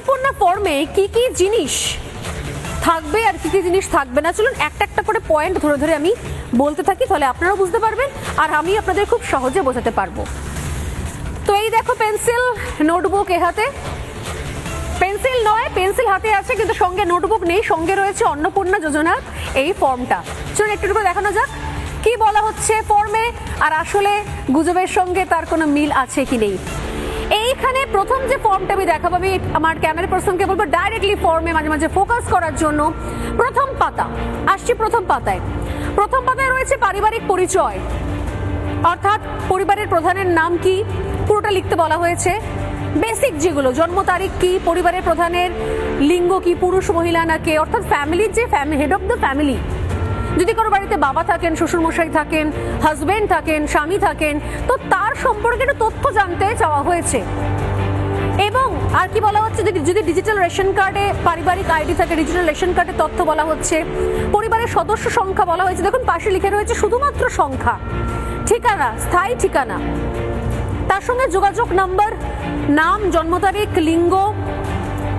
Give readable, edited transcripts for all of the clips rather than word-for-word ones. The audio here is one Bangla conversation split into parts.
অন্নপূর্ণা ফর্মে কি কি জিনিস থাকবে আর কি কি জিনিস থাকবে না, চলুন একটা একটা করে পয়েন্ট ধরে ধরে আমি বলতে থাকি, তাহলে আপনারাও বুঝতে পারবেন আর আমি আপনাদের খুব সহজে বোঝাতে পারবো। তো এই দেখো পেন্সিল, নোটবুক এ হাতে, পেন্সিল নয় পেন্সিল হাতে আছে কিন্তু সঙ্গে নোটবুক নেই, সঙ্গে রয়েছে অন্নপূর্ণা যোজনার এই ফর্মটা। চলুন একটু করে দেখানো যাক কি বলা হচ্ছে ফর্মে আর আসলে গুজবের সঙ্গে তার কোনো মিল আছে কি নেই। এইখানে প্রথম যে ফর্মটা আমি দেখাবো, আমি আমার ক্যামেরা পার্সনকে বলবো ডাইরেক্টলি ফর্মে মাঝে মাঝে ফোকাস করার জন্য। প্রথম পাতা, আসছি প্রথম পাতায়। প্রথম পাতায় রয়েছে পারিবারিক পরিচয়, অর্থাৎ পরিবারের প্রধানের নাম কি পুরোটা লিখতে বলা হয়েছে। বেসিক যেগুলো, জন্ম তারিখ কি, পরিবারের প্রধানের লিঙ্গ কি, পুরুষ মহিলা না কে, অর্থাৎ ফ্যামিলির যে হেড অফ দ্য ফ্যামিলি, যদি কারো বাড়িতে বাবা থাকেন, শ্বশুরমশাই থাকেন, হাজবেন্ড থাকেন, স্বামী থাকেন, তো তার সম্পর্কে একটু তথ্য জানতে চাওয়া হয়েছে। এবং আর কি বলা হচ্ছে, যদি ডিজিটাল রেশন কার্ডে পারিবারিক আইডি থাকে, ডিজিটাল রেশন কার্ডের তথ্য বলা হচ্ছে। পরিবারের সদস্য সংখ্যা বলা হয়েছে, দেখুন পাশে লিখে রয়েছে শুধুমাত্র সংখ্যা। ঠিকানা, স্থায়ী ঠিকানা, তার সঙ্গে যোগাযোগ নাম্বার, নাম, জন্ম তারিখ, লিঙ্গ,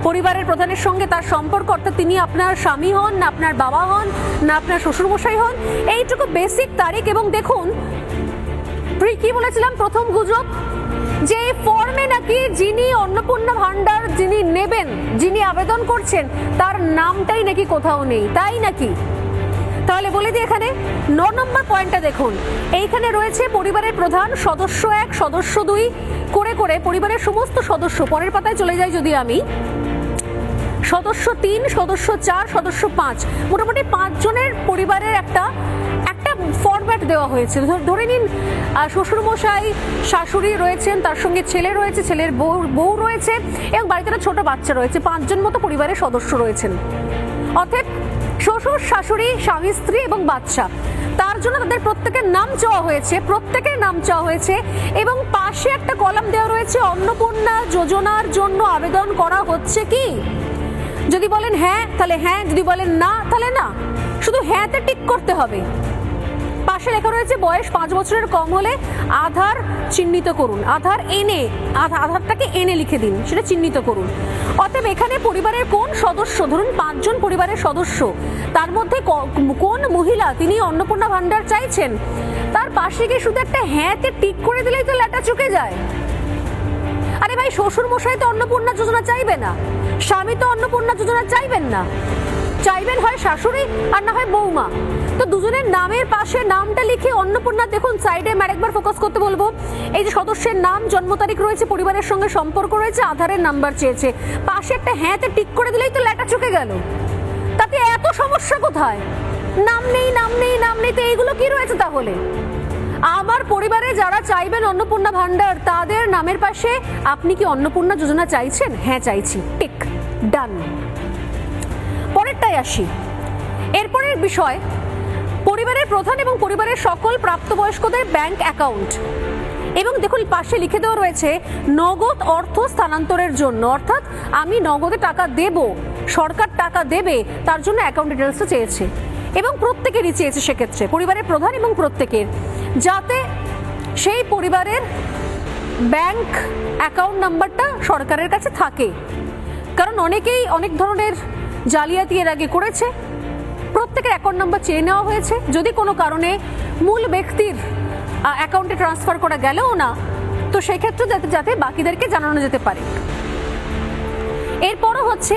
পরিবারের প্রধানের সঙ্গে তার সম্পর্ক, অর্থাৎ তিনি আপনার স্বামী হন না আপনার বাবা হন না আপনার শ্বশুরমশাই হন, এইটুকু বেসিক তারিখ। এবং দেখুন কি বলেছিলাম প্রথম গুজব, যে ফর্মে নাকি যিনি অন্নপূর্ণা ভান্ডার যিনি নেবেন, যিনি আবেদন করছেন, তার নামটাই নাকি কোথাও নেই, তাই নাকি? তাহলে বলে দিই, এখানে 9 নম্বর পয়েন্টটা দেখুন, এইখানে রয়েছে পরিবারের প্রধান, সদস্য 1, সদস্য 2 করে করে পরিবারের সমস্ত সদস্য। পরের পাতায় চলে যাই যদি আমি, সদস্য 3, সদস্য 4, সদস্য 5, মোটামুটি 5 জনের পরিবারের একটা ফরম্যাট দেওয়া হয়েছে। ধরে নিন শ্বশুরমশাই, শাশুড়ি রয়েছেন, তার সঙ্গে ছেলে রয়েছে, ছেলের বউ রয়েছে এবং বাড়িতে একটা ছোট বাচ্চা রয়েছে, 5 জন মতো পরিবারের সদস্য রয়েছেন। অর্থাৎ শ্বশুর, শাশুড়ি, স্বামী, স্ত্রী এবং বাচ্চা, তার জন্য তাদের প্রত্যেকের নাম চাওয়া হয়েছে, প্রত্যেকের নাম চাওয়া হয়েছে। এবং পাশে একটা কলাম দেওয়া রয়েছে, অন্নপূর্ণা যোজনার জন্য আবেদন করা হচ্ছে কি। যদি বলেন হ্যাঁ তাহলে হ্যাঁ, যদি বলেন না তাহলে না, শুধু হ্যাঁতে টিক করতে হবে। পাশে লেখা রয়েছে বয়স 5 বছরের কম হলে আধার চিহ্নিত করুন, আধার এনে, আধারটাকে এনে লিখে দিন, সেটা চিহ্নিত করুন। অতএব এখানে পরিবারের কোন সদস্য, ধরুন 5 জন পরিবারের সদস্য, তার মধ্যে কোন মহিলা তিনি অন্নপূর্ণা ভান্ডার চাইছেন, তার পাশে গিয়ে শুধু একটা হ্যাঁতে টিক করে দিলেই তো লেটা চুকে যায়। আরে ভাই, শ্বশুর মশাই তো অন্নপূর্ণা যোজনা চাইবে না, স্বামী তো অন্নপূর্ণা যোজনা চাইবেন না, চাইবেন হয় শাশুড়ি আর না হয় বৌমা। তো দুজনের নামের পাশে নামটা লিখে অন্নপূর্ণা, দেখুন সাইডে আরেকবার ফোকাস করতে বলবো, এই যে সদস্যের নাম, জন্ম তারিখ রয়েছে, পরিবারের সঙ্গে সম্পর্ক রয়েছে, আধারের নাম্বার চেয়েছে, পাশে একটা হ্যাঁতে টিক করে দিলেই তো লেটা চুকে গেল। তাতে এত সমস্যা কোথায়? নাম নেই, নাম নেই, নাম নেই, তো এইগুলো কি রয়েছে তাহলে? আমার পরিবারে যারা চাইবেন অন্নপূর্ণা ভান্ডার, তাদের নামের পাশে আপনি কি অন্নপূর্ণা যোজনা চাইছেন? হ্যাঁ চাইছি, টিক, ডান। পরেরটাই আসি। এরপরের বিষয়, পরিবারের প্রধান এবং পরিবারের সকল প্রাপ্তবয়স্কদের ব্যাংক অ্যাকাউন্ট। এবং দেখুন পাশে লিখে দেওয়া রয়েছে নগদ অর্থ স্থানান্তরের জন্য, অর্থাৎ আমি নগদে টাকা দেব, সরকার টাকা দেবে, তার জন্য অ্যাকাউন্ট ডিটেলসটা চেয়েছে। এবং প্রত্যেকেরই চেয়েছে, সেক্ষেত্রে পরিবারের প্রধান এবং প্রত্যেকের, যাতে সেই পরিবারের ব্যাংক অ্যাকাউন্ট নাম্বারটা সরকারের কাছে থাকে। কারণ অনেকেই অনেক ধরনের জালিয়াতি এর আগে করেছে, প্রত্যেকের অ্যাকাউন্ট নাম্বার চেয়ে নেওয়া হয়েছে, যদি কোনো কারণে মূল ব্যক্তির অ্যাকাউন্টে ট্রান্সফার করা গেলেও না, তো সেক্ষেত্রে যাতে বাকিদেরকে জানানো যেতে পারে। এরপরও হচ্ছে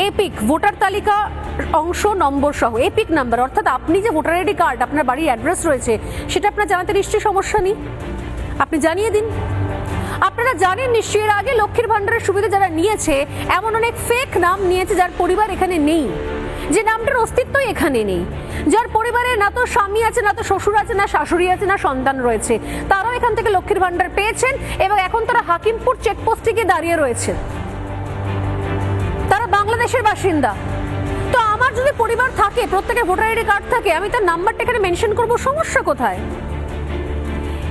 এপিক, ভোটার তালিকা অংশ নম্বর সহ এপিক নাম্বার, অর্থাৎ আপনি যে ভোটার আইডি কার্ড, আপনার বাড়ির অ্যাড্রেস রয়েছে, সেটা আপনার জানাতে নিশ্চয়ই সমস্যা নেই, আপনি জানিয়ে দিন। আপনারা জানেন নিশ্চয়ই, এর আগে লক্ষ্মীর ভান্ডারের সুবিধা যারা নিয়েছে, এমন অনেক ফেক নাম নিয়েছে যার পরিবার এখানে নেই, যে নামটার অস্তিত্বই এখানে নেই, যার পরিবারে না তো স্বামী আছে, না তো শ্বশুর আছে, না শাশুড়ি আছে, না সন্তান রয়েছে, তারাও এখান থেকে লক্ষ্মীর ভান্ডার পেয়েছেন এবং এখন তারা হাকিমপুর চেকপোস্টে গিয়ে দাঁড়িয়ে রয়েছে, তারা বাংলাদেশের বাসিন্দা। তো আমার যদি পরিবার থাকে, প্রত্যেকের ভোটার আইডি কার্ড থাকে, আমি তার নাম্বারটা এখানে মেনশন করব, সমস্যা কোথায়?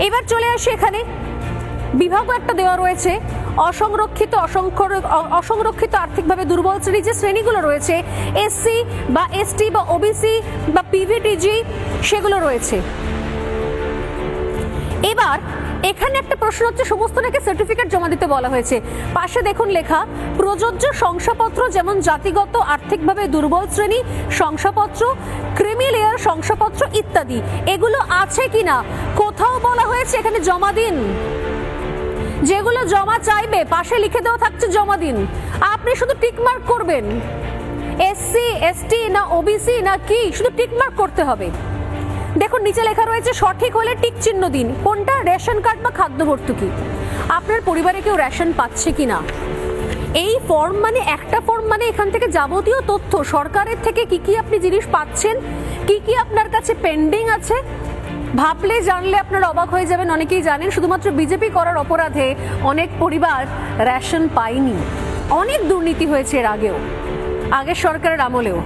এবার চলে আসি, এখানে বিভাগও একটা দেওয়া রয়েছে, অসংরক্ষিত আর্থিকভাবে দুর্বল শ্রেণী, যে শ্রেণীগুলো রয়েছে, এসসি বা এসটি বা ওবিসি বা পিভিটিজি, সেগুলো রয়েছে। এবার এখানে একটা প্রশ্ন হচ্ছে, সমস্ত নাকি সার্টিফিকেট জমা দিতে বলা হয়েছে। পাশে দেখুন লেখা, প্রযোজ্য শংসাপত্র যেমন জাতিগত আর্থিকভাবে দুর্বল শ্রেণী শংসাপত্র, ক্রিমি লেয়ার শংসাপত্র ইত্যাদি, এগুলো আছে কিনা কোথাও বলা হয়েছে এখানে জমা দিন। যেগুলো জমা চাইবে পাশে লিখে দেওয়া থাকছে জমা দিন, আপনি শুধু টিক মার্ক করবেন। এসসি এসটি না ওবিসি না কি, শুধু টিক মার্ক করতে হবে। দেখুন নিচে লেখা রয়েছে সঠিক হলে টিক চিহ্ন দিন। কোনটা? রেশন কার্ড বা খাদ্য ভর্তুকি। আপনার পরিবারে কেউ রেশন পাচ্ছে কিনা, এই ফর্ম মানে একটা ফর্ম মানে এখান থেকে যাবতীয় তথ্য সরকারের থেকে কি কি আপনি জিনিস পাচ্ছেন, কি কি আপনার কাছে পেন্ডিং আছে, ভাবলে জানলে আপনার অবাক হয়ে যাবেন। অনেকেই জানেন শুধুমাত্র বিজেপি করার অপরাধে অনেক পরিবার রেশন পায়নি। অনেক দুর্নীতি হয়েছে এর আগেও, আগের সরকারের আমলেও।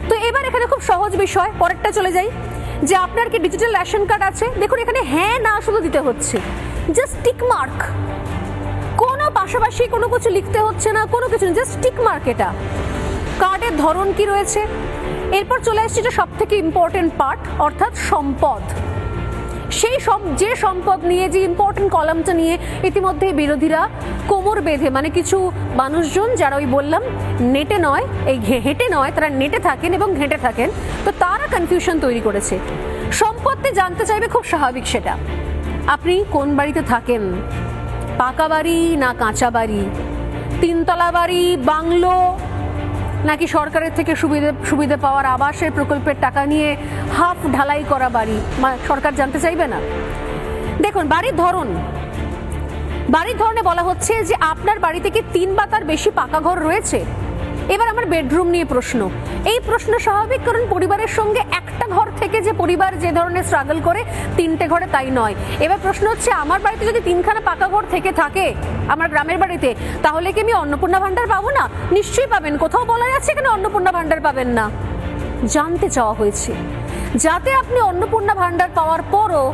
তো এবার এখানে খুব সহজ বিষয়, পরেরটা চলে যাই, যে আপনার কি ডিজিটাল রেশন কার্ড আছে। দেখুন এখানে হ্যাঁ না শুধু দিতে হচ্ছে, জাস্ট টিক মার্ক, কোনো পাশাপাশি কোনো কিছু লিখতে হচ্ছে না, কোনো কিছু, জাস্ট টিক মার্ক। এটা কার্ডের ধরন কি রয়েছে। এরপর চলে আসছে যে সব থেকে ইম্পর্টেন্ট পার্ট, অর্থাৎ সম্পদ। সেই যে সম্পদ নিয়ে, যে ইম্পর্টেন্ট কলামটা নিয়ে ইতিমধ্যে বিরোধীরা কোমর বেঁধে, মানে কিছু মানুষজন যারা ওই বললাম নেটে নয়, এই হেঁটে নয়, তারা নেটে থাকেন এবং ঘেঁটে থাকেন, তো তারা কনফিউশন তৈরি করেছে। সম্পত্তি জানতে চাইবে, খুব স্বাভাবিক সেটা। আপনি কোন বাড়িতে থাকেন, পাকা বাড়ি না কাঁচা বাড়ি, তিনতলা বাড়ি, বাংলো, নাকি সরকারের থেকে সুবিধা পাওয়ার আবাসের প্রকল্পের টাকা নিয়ে হাফ ঢালাই করা বাড়ি, সরকার জানতে চাইবে না। দেখুন বাড়ির ধরনে বলা হচ্ছে যে আপনার বাড়িতে কি 3 বা তার বেশি পাকা ঘর রয়েছে। এবার আমার বেডরুম নিয়ে প্রশ্ন। এই প্রশ্ন স্বাভাবিক, কারণ পরিবারের সঙ্গে একটা ঘর থেকে যে পরিবার যে ধরনের স্ট্রাগল করে 3টে ঘরে, তাই নয়। এবার প্রশ্ন হচ্ছে, আমার বাড়িতে যদি 3খানা পাকা ঘর থেকে থাকে আমার গ্রামের বাড়িতে, তাহলে কি আমি অন্নপূর্ণা ভাণ্ডার পাবো না? নিশ্চয়ই পাবেন। কোথাও বলা যাচ্ছে এখানে অন্নপূর্ণা ভাণ্ডার পাবেন না। জানতে চাওয়া হয়েছে যাতে আপনি অন্নপূর্ণা ভাণ্ডার পাওয়ার পরও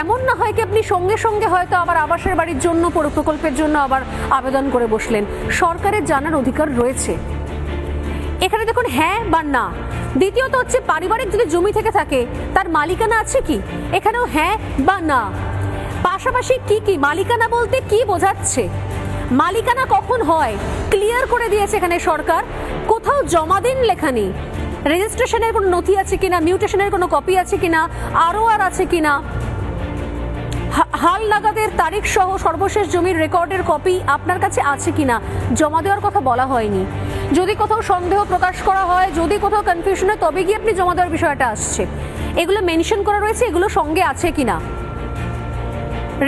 এমন না হয় কি আপনি সঙ্গে সঙ্গে হয়তো আবার আবাসের বাড়ির জন্য, প্রকল্পের জন্য আবার আবেদন করে বসলেন। সরকারের জানার অধিকার রয়েছে। এখানে দেখুন হ্যাঁ বা না। দ্বিতীয়ত হচ্ছে, পারিবারিক যদি জমি থেকে থাকে তার মালিকানা আছে কি, এখানেও হ্যাঁ বা না। পাশাপাশি কি কি মালিকানা বলতে কি বোঝাচ্ছে, মালিকানা কখন হয় ক্লিয়ার করে দিয়েছে এখানে সরকার। কোথাও জমা দিন লেখা নেই। রেজিস্ট্রেশনের কোনো নথি আছে কিনা, মিউটেশনের কোনো কপি আছে কিনা, আর আছে কিনা, হাল লাগাদের তারিখ সহ সর্বশেষ জমির রেকর্ডের কপি আপনার কাছে আছে কিনা, জমা দেওয়ার কথা বলা হয়নি। যদি কোথাও সন্দেহ প্রকাশ করা হয়, যদি কোথাও কনফিউশন হয়, তবে গিয়ে আপনি জমা দেওয়ার বিষয়টা আসছে। এগুলো মেনশন করা রয়েছে, এগুলো সঙ্গে আছে কিনা।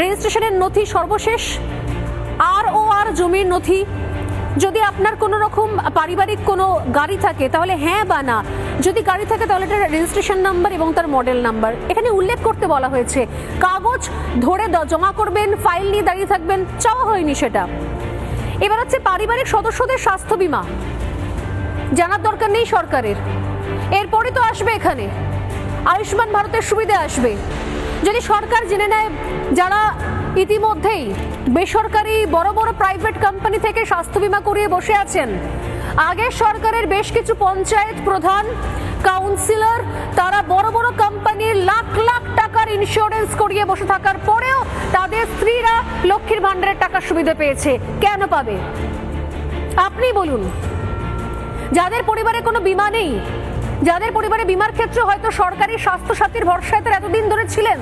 রেজিস্ট্রেশনের নথি সর্বশেষ, আর জমির নথি। যদি আপনার কোনো রকম পারিবারিক কোনো গাড়ি থাকে তাহলে হ্যাঁ বা না। যদি গাড়ি থাকে তাহলে এটা রেজিস্ট্রেশন নাম্বার এবং তার মডেল নাম্বার এখানে উল্লেখ করতে বলা হয়েছে। কাগজ ধরে জমা করবেন, ফাইল নিয়ে দাঁড়িয়ে থাকবেন, চাওয়া হয়নি সেটা। এবার হচ্ছে পারিবারিক সদস্যদের স্বাস্থ্য বীমা জানার দরকার নেই সরকারের। এরপরে তো আসবে এখানে আয়ুষ্মান ভারতের সুবিধা আসবে। যদি সরকার জেনে নেয় যারা ইতিমধ্যেই বেসরকারি বড় বড় প্রাইভেট কোম্পানি থেকে স্বাস্থ্য বীমা করিয়ে বসে আছেন, আগের সরকারের বেশ কিছু পঞ্চায়েত প্রধান, কাউন্সিলর, তারা বড় বড় কোম্পানির লাখ লাখ টাকার ইন্স্যুরেন্স করিয়ে বসে থাকার পরেও তাদের স্ত্রীরা লক্ষ্মীর ভাণ্ডারের টাকার সুবিধা পেয়েছে। কেন পাবে আপনি বলুন? যাদের পরিবারে কোনো বীমা নেই, যাদের পরিবারে বীমার ক্ষেত্রে হয়তো সরকারি স্বাস্থ্য সাথীর ভরসায় তারা এতদিন ধরে ছিলেন,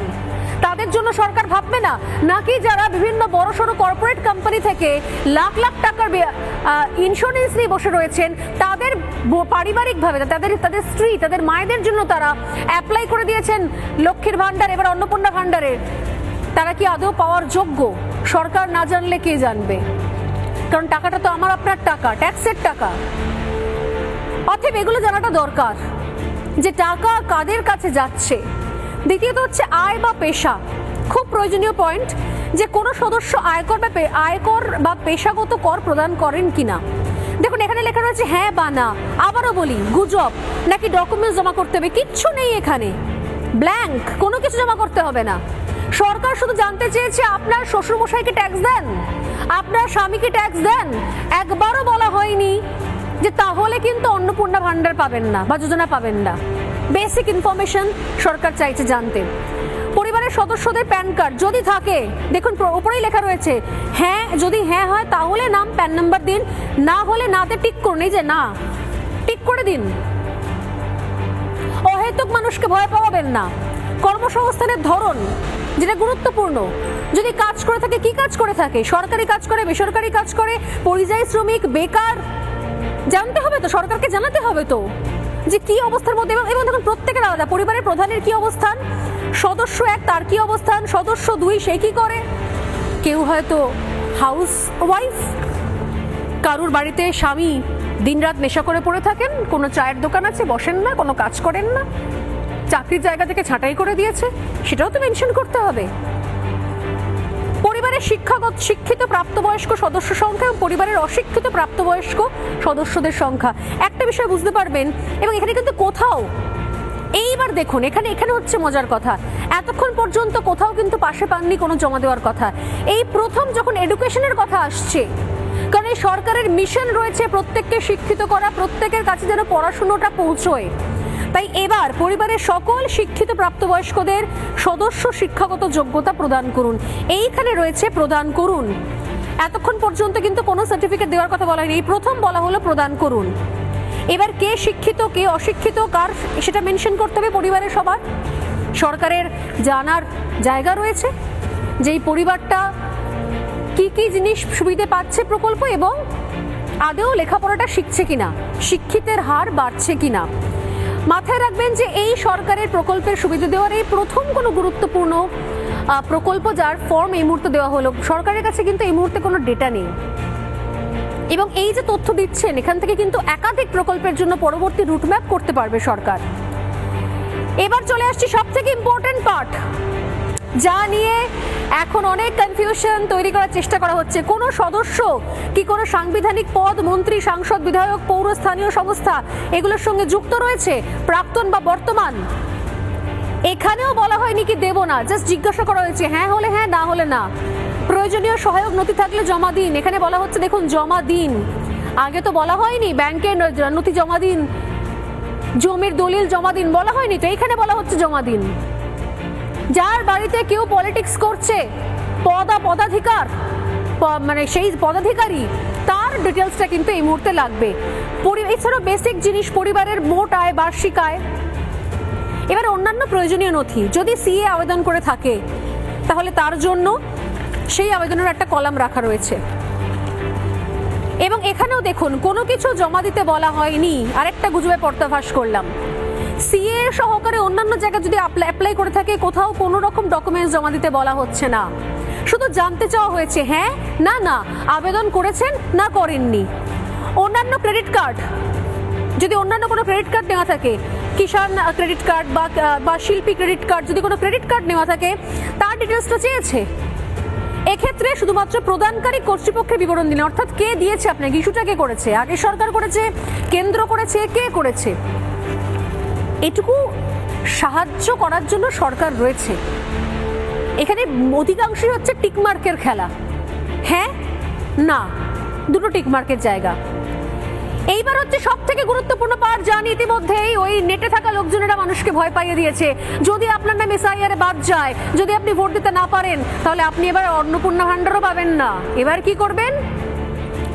তাদের জন্য সরকার ভাববে না? নাকি যারা বিভিন্ন বড়সড় কর্পোরেট কোম্পানি থেকে লাখ লাখ টাকার ইন্স্যুরেন্স নিয়ে বসে রয়েছেন, তাদের পারিবারিকভাবে তাদের স্ত্রী, তাদের মায়েদের জন্য তারা অ্যাপ্লাই করে দিয়েছেন লক্ষ্মীর ভাণ্ডার, এবার অন্নপূর্ণা ভাণ্ডারের, তারা কি আদৌ পাওয়ার যোগ্য? সরকার না জানলে কে জানবে? কারণ টাকাটা তো আমার আপনার টাকা, ট্যাক্সের টাকা। অতএব এগুলো জানাটা দরকার যে টাকা কাদের কাছে যাচ্ছে। দ্বিতীয়ত হচ্ছে আয় বা পেশা, খুব প্রয়োজনীয় পয়েন্ট, যে কোনো সদস্য আয়কর বা পেশাগত কর প্রদান করেন কিনা। দেখুন এখানে লেখা রয়েছে হ্যাঁ বা না। আবারও বলি, গুজব নাকি ডকুমেন্টস জমা করতে হবে, কিচ্ছু নেই এখানে, ব্ল্যাঙ্ক, কোনো কিছু জমা করতে হবে না। সরকার শুধু জানতে চেয়েছে আপনার শ্বশুরমশাইকে ট্যাক্স দেন, আপনার স্বামীকে ট্যাক্স দেন। একবারও বলা হয়নি যে তাহলে কিন্তু অন্নপূর্ণা ভাণ্ডার পাবেন না বা যোজনা পাবেন না। বেসিক ইনফরমেশন সরকার চাইছে জানতে। পরিবারের সদস্যদের প্যান কার্ড যদি থাকে, দেখুন উপরেই লেখা রয়েছে হ্যাঁ, যদি হ্যাঁ হয় তাহলে নাম প্যান নাম্বার দিন, না হলে নাতে টিক করুন। এই যে না, টিক করে দিন। অহেতুক মানুষকে ভয় পাওয়াবেন না। কর্মসংস্থানের ধরন যেটা গুরুত্বপূর্ণ, যদি কাজ করে থাকে, কি কাজ করে থাকে, সরকারি কাজ করে, বেসরকারি কাজ করে, পরিযায়ী শ্রমিক, বেকার, জানতে হবে তো, সরকারকে জানাতে হবে তো যে কি অবস্থার মধ্যে। এবং দেখুন প্রত্যেকের আলাদা, পরিবারের প্রধানের কি অবস্থান, সদস্য 1 তার কি অবস্থান, সদস্য 2 সে কি করে, কেউ হয়তো হাউস ওয়াইফ, কারুর বাড়িতে স্বামী দিনরাত নেশা করে পড়ে থাকেন, কোনো চায়ের দোকান আছে বসেন না, কোনো কাজ করেন না, চাকরির জায়গা থেকে ছাঁটাই করে দিয়েছে, সেটাও তো মেনশন করতে হবে। পরিবারের শিক্ষিত প্রাপ্তবয়স্ক সদস্য সংখ্যা এবং পরিবারের অশিক্ষিত প্রাপ্তবয়স্ক সদস্যদের সংখ্যা, একটা বিষয় বুঝতে পারবেন। এবং এখানে কিন্তু কোথাও, এইবার দেখুন এখানে হচ্ছে মজার কথা, এতক্ষণ পর্যন্ত কোথাও কিন্তু পাশে পাননি কোনো জমা দেওয়ার কথা। এই প্রথম যখন এডুকেশনের কথা আসছে, কারণ এই সরকারের মিশন রয়েছে প্রত্যেককে শিক্ষিত করা, প্রত্যেকের কাছে যেন পড়াশুনোটা পৌঁছয়, তাই এবার পরিবারের সকল শিক্ষিত প্রাপ্তবয়স্কদের সদস্য শিক্ষাগত যোগ্যতা প্রদান করুন। এইখানে রয়েছে প্রদান করুন। এতক্ষণ পর্যন্ত কিন্তু কোনো সার্টিফিকেট দেওয়ার কথা বলা হয়নি, এই প্রথম বলা হলো প্রদান করুন। এবার কে শিক্ষিত কে অশিক্ষিত কার সেটা মেনশন করতে হবে পরিবারের সবার। সরকারের জানার জায়গা রয়েছে যে এই পরিবারটা কি কি জিনিস সুবিধে পাচ্ছে প্রকল্প, এবং আদৌ লেখাপড়াটা শিখছে কিনা, শিক্ষিতের হার বাড়ছে কিনা। মাথায় রাখবেন যে এই সরকারের প্রকল্পের সুবিধা দেওয়ার এই প্রথম কোনো গুরুত্বপূর্ণ প্রকল্প যার ফর্ম এই মুহূর্তে দেওয়া হলো। সরকারের কাছে কিন্তু এই মুহূর্তে কোনো ডেটা নেই, এবং এই যে তথ্য দিচ্ছেন এখান থেকে কিন্তু একাধিক প্রকল্পের জন্য পরবর্তী রুটম্যাপ করতে পারবে সরকার। এবার চলে আসছি সব থেকে ইম্পর্টেন্ট পার্ট, যা নিয়ে এখন অনেক কনফিউশন তৈরি করার চেষ্টা করা হচ্ছে। কোনো সদস্য কি কোনো সাংবিধানিক পদ, মন্ত্রী, সাংসদ, বিধায়ক, পৌর, স্থানীয় সংস্থা এগুলোর সঙ্গে যুক্ত রয়েছে, প্রাক্তন বা বর্তমান? এখানেও বলা হয়নি কি দেব না, জাস্ট জিজ্ঞাসা করা হয়েছে হ্যাঁ হলে হ্যাঁ, না হলে না। প্রয়োজনীয় সহায়ক নথি থাকলে জমা দিন, এখানে বলা হচ্ছে দেখুন জমা দিন। আগে তো বলা হয়নি ব্যাংকের নথি জমা দিন, জমির দলিল জমা দিন, বলা হয়নি তো, এখানে বলা হচ্ছে জমা দিন। যার বাড়িতে কেউ পলিটিক্স করছে, পদাধিকার মানে সেই পদাধিকারী, তার ডিটেলসটা কিন্তু এই মুহূর্তে লাগবে। এছাড়াও বেসিক জিনিস, পরিবারের মোট আয়, বার্ষিক আয়। এবার অন্যান্য প্রয়োজনীয় নথি, যদি সিএ আবেদন করে থাকে তাহলে তার জন্য সেই আবেদনের একটা কলাম রাখা রয়েছে। এবং এখানেও দেখুন কোনো কিছু জমা দিতে বলা হয়নি, আরেকটা গুজবে পর্দাফাশ করলাম। সিএ সহকারে অন্যান্য জায়গায় যদি অ্যাপ্লাই করে থাকে কোথাও কোনো রকম ডকুমেন্টস জমা দিতে বলা হচ্ছে না, শুধু জানতে চাওয়া হয়েছে হ্যাঁ না না আবেদন করেছেন না করেননি। অন্যান্য ক্রেডিট কার্ড, যদি অন্যান্য কোনো ক্রেডিট কার্ড নেওয়া থাকে, কিষাণ ক্রেডিট কার্ড বা শিল্পী ক্রেডিট কার্ড, যদি কোনো ক্রেডিট কার্ড নেওয়া থাকে তার ডিটেলসটা চেয়েছে। এক্ষেত্রে শুধুমাত্র প্রদানকারী কর্তৃপক্ষের বিবরণ দিন, অর্থাৎ কে দিয়েছে আপনাকে, ইস্যুটা কে করেছে, আগে সরকার করেছে, কেন্দ্র করেছে, কে করেছে, এটুকু সাহায্য করার জন্য সরকার রয়েছে। এখানে অধিকাংশই হচ্ছে টিকমার্কের খেলা, হ্যাঁ না দুটো টিকমার্কের জায়গা। এইবার হচ্ছে সব থেকে গুরুত্বপূর্ণ পার্ট, জানি ইতিমধ্যেই ওই নেটে থাকা লোকজনেরা মানুষকে ভয় পাইয়ে দিয়েছে। যদি আপনার নাম এসআইআর বাদ যায়, যদি আপনি ভোট দিতে না পারেন, তাহলে আপনি এবার অন্নপূর্ণা ভাণ্ডারও পাবেন না। এবার কি করবেন?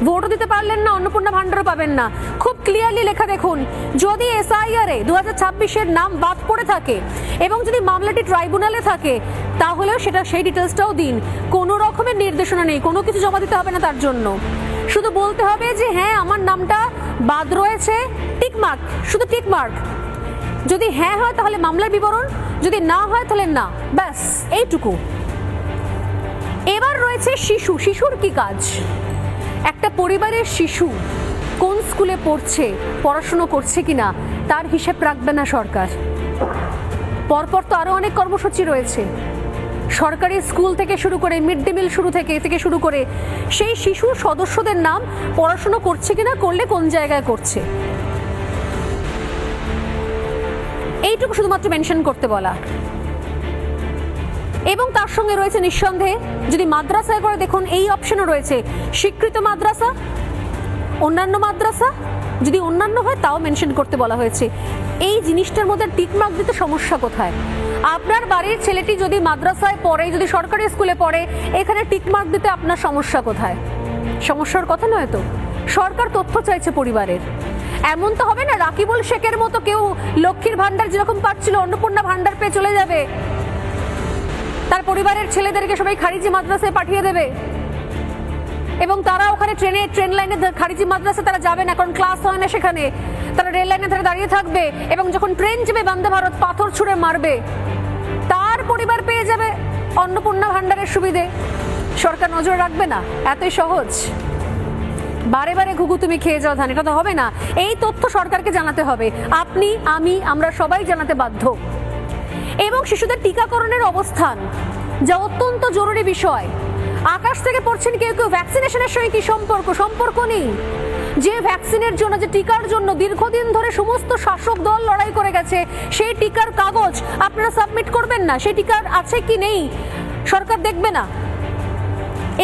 ভোটও দিতে পারলেন না, অন্নপূর্ণা ভাণ্ডারও পাবেন না। খুব ক্লিয়ারলি লেখা দেখুন, যদি এসআইআর-এ 2026-এর নাম বাদ পড়ে থাকে এবং যদি মামলাটি ট্রাইব্যুনালে থাকে, তাহলেও সেই ডিটেলসটাও দিন। কোনো রকমের নির্দেশনা নেই, কোনো কিছু জমা দিতে হবে না তার জন্য। শুধু বলতে হবে যে হ্যাঁ আমার নামটা বাদ রয়েছে, টিকমার্ক, শুধু টিকমার্ক। যদি হ্যাঁ হয় তাহলে মামলার বিবরণ, যদি না হয় তাহলে না, ব্যাস এইটুকু। এবার রয়েছে শিশু। শিশুর কি কাজ? একটা পরিবারের শিশু কোন স্কুলে পড়ছে, পড়াশুনো করছে কিনা তার হিসেব রাখবে না সরকার। পরপর তো আরো অনেক কর্মসূচি রয়েছে, সরকারি স্কুল থেকে শুরু করে মিড ডে মিল থেকে শুরু করে সেই শিশু সদস্যদের নাম পড়াশুনো করছে কিনা, করলে কোন জায়গায় করছে, এইটুকু শুধুমাত্র মেনশন করতে বলা। এবং তার সঙ্গে রয়েছে নিঃসন্দেহে যদি মাদ্রাসায় করে দেখুন এই অপশনও রয়েছে, স্বীকৃত মাদ্রাসা, অন্যান্য মাদ্রাসা, যদি অন্যান্য হয় তাও মেনশন করতে বলা হয়েছে। এই জিনিসটার মধ্যে টিকমার্ক দিতে সমস্যা কোথায়? আপনার বাড়ির ছেলেটি যদি মাদ্রাসায় পড়ে, যদি সরকারি স্কুলে পড়ে, এখানে টিকমার্ক দিতে আপনার সমস্যা কোথায়? সমস্যার কথা নয় তো। সরকার তথ্য চাইছে পরিবারের। এমন তো হবে না রাকিবুল শেখের মতো কেউ লক্ষ্মীর ভান্ডার যেরকম পাচ্ছিল অন্নপূর্ণা ভান্ডার পেয়ে চলে যাবে, তার পরিবারের ছেলেদেরকে সবাই খারিজি মাদ্রাসায় পাঠিয়ে দেবে এবং তারা ওখানে ট্রেন লাইনে খারিজি মাদ্রাসা তারা যাবে না, কারণ ক্লাস হয় না সেখানে। তারা রেল লাইনে তারা দাঁড়িয়ে থাকবে এবং যখন ট্রেন যাবে বন্দে ভারত পাথর ছুঁড়ে মারবে, তার পরিবার পেয়ে যাবে অন্নপূর্ণা ভান্ডারের সুবিধে। সরকার নজর রাখবে না? এতই সহজ? বারে বারে ঘুঘু তুমি খেয়ে যাও ধান, এটা তো হবে না। এই তথ্য সরকারকে জানাতে হবে। আপনি, আমি, আমরা সবাই জানাতে বাধ্য। এবং শিশুদের টিকাকরণের অবস্থান, যা অত্যন্ত জরুরি বিষয়। আকাশ থেকে পড়ছেন কেউ কেউ, ভ্যাকসিনেশনের সঙ্গে কি সম্পর্ক নেই। যে ভ্যাকসিনের জন্য, যে টিকার জন্য দীর্ঘদিন ধরে সমস্ত শাসক দল লড়াই করে গেছে, সেই টিকার কাগজ আপনারা সাবমিট করবেন না? সেই টিকার আছে কি নেই সরকার দেখবে না।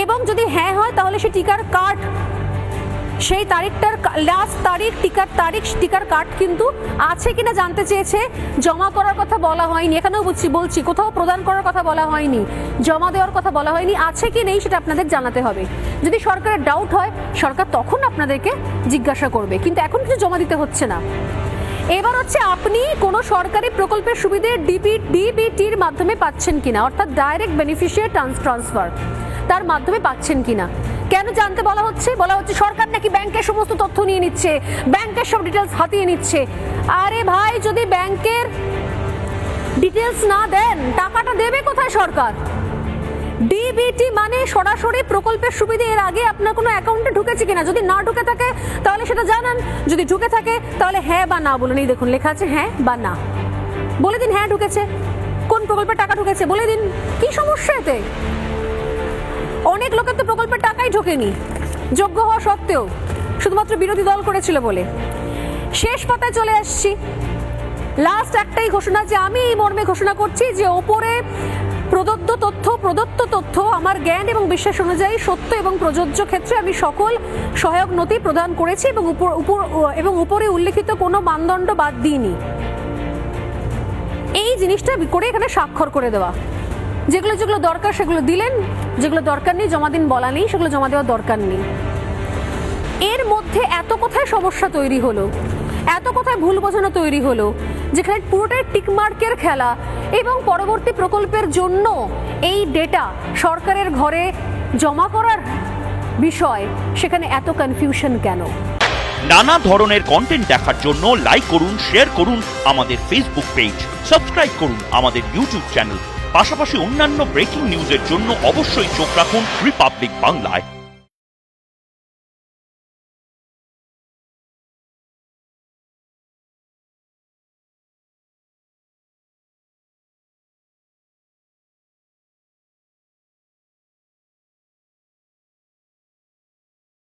এবং যদি হ্যাঁ হয় তাহলে সেই টিকার কার্ড, সেই তারিখটার লাস্ট তারিখ, টিকার কার্ড কিন্তু আছে কিনা জানতে চেয়েছে। জমা করার কথা বলা হয়নি, এখানেও বলছি কোথাও প্রদান করার কথা বলা হয়নি, জমা দেওয়ার কথা বলা হয়নি। আছে কি নেই সেটা আপনাদের জানাতে হবে। যদি সরকারের ডাউট হয়, সরকার তখন আপনাদেরকে জিজ্ঞাসা করবে, কিন্তু এখন কিছু জমা দিতে হচ্ছে না। এবার হচ্ছে আপনি কোনো সরকারি প্রকল্পের সুবিধে ডিবিটির মাধ্যমে পাচ্ছেন কিনা, অর্থাৎ ডাইরেক্ট বেনিফিশিয়ারি ট্রান্সফার, তার মাধ্যমে পাচ্ছেন কিনা। কেন জানতে বলা হচ্ছে সরকার নাকি ব্যাংকের সমস্ত তথ্য নিয়ে নিচ্ছে, ব্যাংকের সব ডিটেলস হাতিয়ে নিচ্ছে। আরে ভাই, যদি ব্যাংকের ডিটেলস না দেন, টাকাটা দেবে কোথায় সরকার? ডিবিটি মানে সরাসরি প্রকল্পের সুবিধা। এর আগে আপনার কোনো অ্যাকাউন্টে ঢুকেছে কিনা, যদি না ঢুকে থাকে তাহলে সেটা জানান, যদি ঢুকে থাকে তাহলে হ্যাঁ বা না বলুন। এই দেখুন লেখা আছে হ্যাঁ বা না, বলে দিন হ্যাঁ ঢুকেছে। কোন প্রকল্পের টাকা ঢুকেছে বলে দিন, কি সমস্যা এতে? অনেক লোকের তো প্রকল্পের টাকাই ঢোকেনি, যোগ্য হওয়া সত্ত্বেও, শুধুমাত্র বিরোধী দল করেছিল বলে। শেষ পাতায় চলে আসছি। লাস্ট একটাই ঘোষণা, যে আমি এই মর্মে ঘোষণা করছি যে ওপরে প্রদত্ত তথ্য আমার জ্ঞান এবং বিশ্বাস অনুযায়ী সত্য এবং প্রযোজ্য ক্ষেত্রে আমি সকল সহায়ক নথি প্রদান করেছি এবং উপরে উল্লেখিত কোনো মানদণ্ড বাদ দিইনি। এই জিনিসটা করে এখানে স্বাক্ষর করে দেওয়া। যেগুলো দরকার সেগুলো দিলেন, যেগুলো দরকার নেই জমা দিন বলা নেই, সেগুলো জমা দেওয়ার দরকার নেই। এর মধ্যে এত কোথায় সমস্যা তৈরি হলো, এত কোথায় ভুল বোঝানো তৈরি হলো, যেখানে পুরোটাই টিকমার্কের খেলা এবং পরবর্তী প্রকল্পের জন্য এই ডেটা সরকারের ঘরে জমা করার বিষয়, সেখানে এত কনফিউশন কেন? নানা ধরনের কন্টেন্ট দেখার জন্য লাইক করুন, শেয়ার করুন আমাদের ফেসবুক পেজ, সাবস্ক্রাইব করুন আমাদের ইউটিউব চ্যানেল। পাশাপাশি অন্যান্য ব্রেকিং নিউজের জন্য অবশ্যই চোখ রাখুন রিপাবলিক বাংলায়।